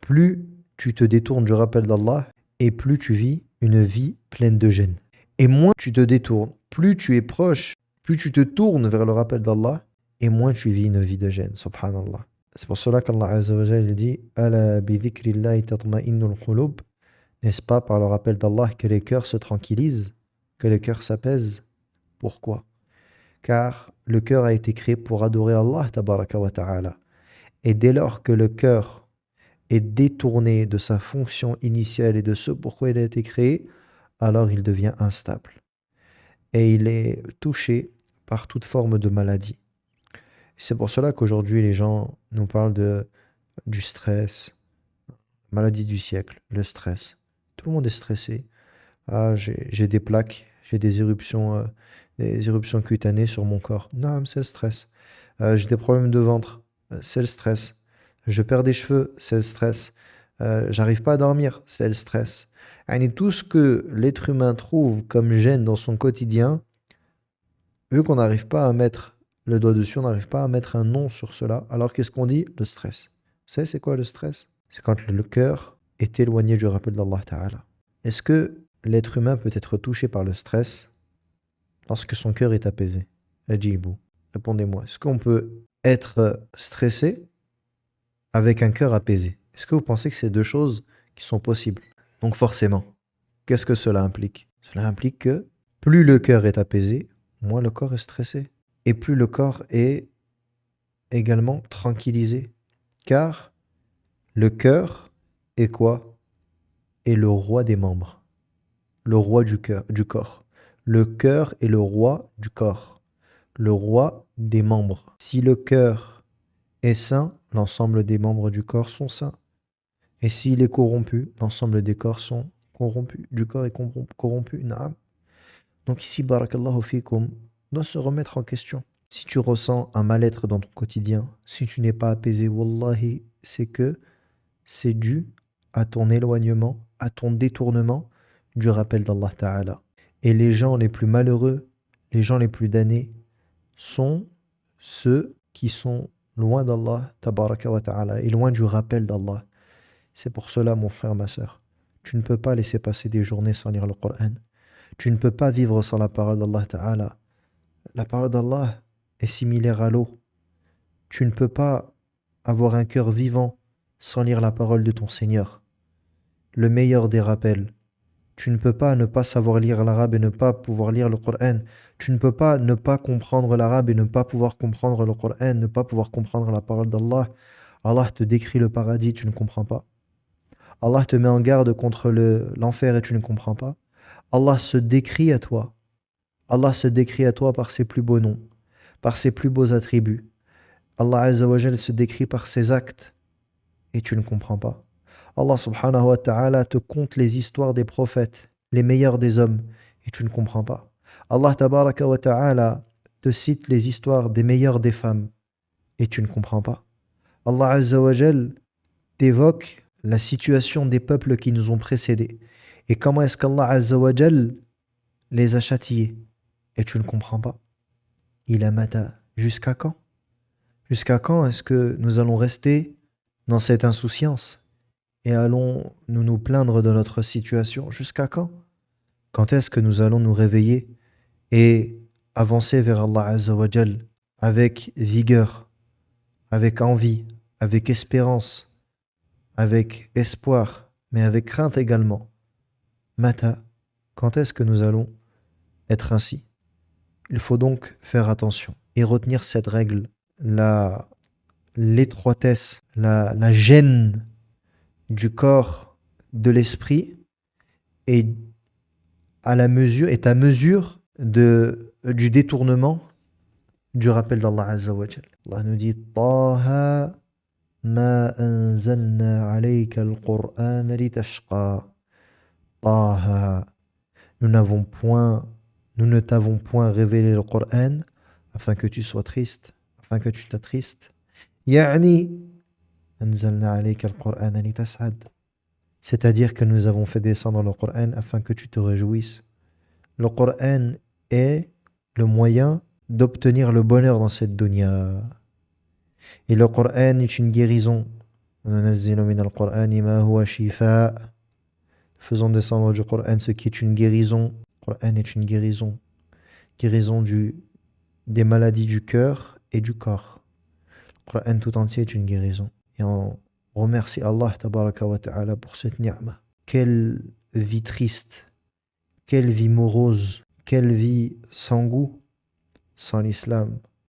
plus tu te détournes du rappel d'Allah et plus tu vis une vie pleine de gêne. Et moins tu te détournes, plus tu es proche, plus tu te tournes vers le rappel d'Allah et moins tu vis une vie de gêne, subhanallah. C'est pour cela qu'Allah Azza wa Jalla dit Ala bi dhikrillahi tatma'innul qulub. N'est-ce pas par le rappel d'Allah que les cœurs se tranquillisent, que les cœurs s'apaisent? Pourquoi? Car le cœur a été créé pour adorer Allah tabaraka wa ta'ala. Et dès lors que le cœur est détourné de sa fonction initiale et de ce pourquoi il a été créé, alors il devient instable. Et il est touché par toute forme de maladie. C'est pour cela qu'aujourd'hui les gens nous parlent du stress, maladie du siècle, le stress. Tout le monde est stressé. Ah, j'ai des plaques, j'ai des éruptions cutanées sur mon corps. Non, c'est le stress. J'ai des problèmes de ventre, c'est le stress. Je perds des cheveux, c'est le stress. J'arrive pas à dormir, c'est le stress. Et tout ce que l'être humain trouve comme gêne dans son quotidien, vu qu'on n'arrive pas à mettre le doigt dessus, on n'arrive pas à mettre un nom sur cela, alors qu'est-ce qu'on dit? Le stress. Vous savez, c'est quoi le stress? C'est quand le cœur est éloigné du rappel d'Allah Ta'ala. Est-ce que l'être humain peut être touché par le stress lorsque son cœur est apaisé? Ajibou, répondez-moi. Est-ce qu'on peut être stressé avec un cœur apaisé? Est-ce que vous pensez que c'est deux choses qui sont possibles? Donc forcément, qu'est-ce que cela implique? Cela implique que plus le cœur est apaisé, moins le corps est stressé. Et plus le corps est également tranquillisé. Car le cœur est quoi? Est le roi des membres. Le roi du corps. Le cœur est le roi du corps. Le roi des membres. Si le cœur est sain, l'ensemble des membres du corps sont sains. Et s'il est corrompu, l'ensemble des corps sont corrompus. Du corps est corrompu. Naam. Donc ici, barakallahu fikum, on doit se remettre en question. Si tu ressens un mal-être dans ton quotidien, si tu n'es pas apaisé, wallahi, c'est que c'est dû à ton éloignement, à ton détournement du rappel d'Allah Ta'ala. Et les gens les plus malheureux, les gens les plus damnés, sont ceux qui sont loin d'Allah Tabaraka wa Ta'ala et loin du rappel d'Allah. C'est pour cela, mon frère, ma sœur, tu ne peux pas laisser passer des journées sans lire le Coran. Tu ne peux pas vivre sans la parole d'Allah Ta'ala. La parole d'Allah est similaire à l'eau. Tu ne peux pas avoir un cœur vivant sans lire la parole de ton Seigneur. Le meilleur des rappels. Tu ne peux pas ne pas savoir lire l'arabe et ne pas pouvoir lire le Coran. Tu ne peux pas ne pas comprendre l'arabe et ne pas pouvoir comprendre le Coran, ne pas pouvoir comprendre la parole d'Allah. Allah te décrit le paradis, tu ne comprends pas. Allah te met en garde contre l'enfer et tu ne comprends pas. Allah se décrit à toi. Allah se décrit à toi par ses plus beaux noms, par ses plus beaux attributs. Allah Azza wa Jal se décrit par ses actes et tu ne comprends pas. Allah subhanahu wa ta'ala te conte les histoires des prophètes, les meilleurs des hommes, et tu ne comprends pas. Allah tabaraka wa ta'ala te cite les histoires des meilleures des femmes, et tu ne comprends pas. Allah Azza wa Jal t'évoque la situation des peuples qui nous ont précédés. Et comment est-ce qu'Allah Azza wa Jal les a châtiés, et tu ne comprends pas. Il a mata. Jusqu'à quand? Jusqu'à quand est-ce que nous allons rester dans cette insouciance? Et allons-nous nous plaindre de notre situation? Jusqu'à quand? Quand est-ce que nous allons nous réveiller et avancer vers Allah Azza wa Jal avec vigueur, avec envie, avec espérance, avec espoir, mais avec crainte également? Mata, quand est-ce que nous allons être ainsi? Il faut donc faire attention et retenir cette règle, l'étroitesse, la gêne du corps, de l'esprit est à mesure du détournement du rappel d'Allah Azza wa Jal. Allah nous dit Taha ma anzalna alayka al-Qur'an litashqa. Taha. Nous ne t'avons point révélé le Coran afin que tu sois triste, afin que tu t'attristes. Ya'ni anzalna alayka al-Qur'an litas'ad. C'est-à-dire que nous avons fait descendre le Coran afin que tu te réjouisses. Le Coran est le moyen d'obtenir le bonheur dans cette dunya. Et le Coran est une guérison وننزل من القرآن ما هو شفاء. Faisons descendre du Coran ce qui est une guérison. Le Coran est une guérison. Guérison des maladies du cœur et du corps. Le Coran tout entier est une guérison. Et on remercie Allah tabaraka wa ta'ala pour cette ni'ma. Quelle vie triste, quelle vie morose, quelle vie sans goût sans l'islam.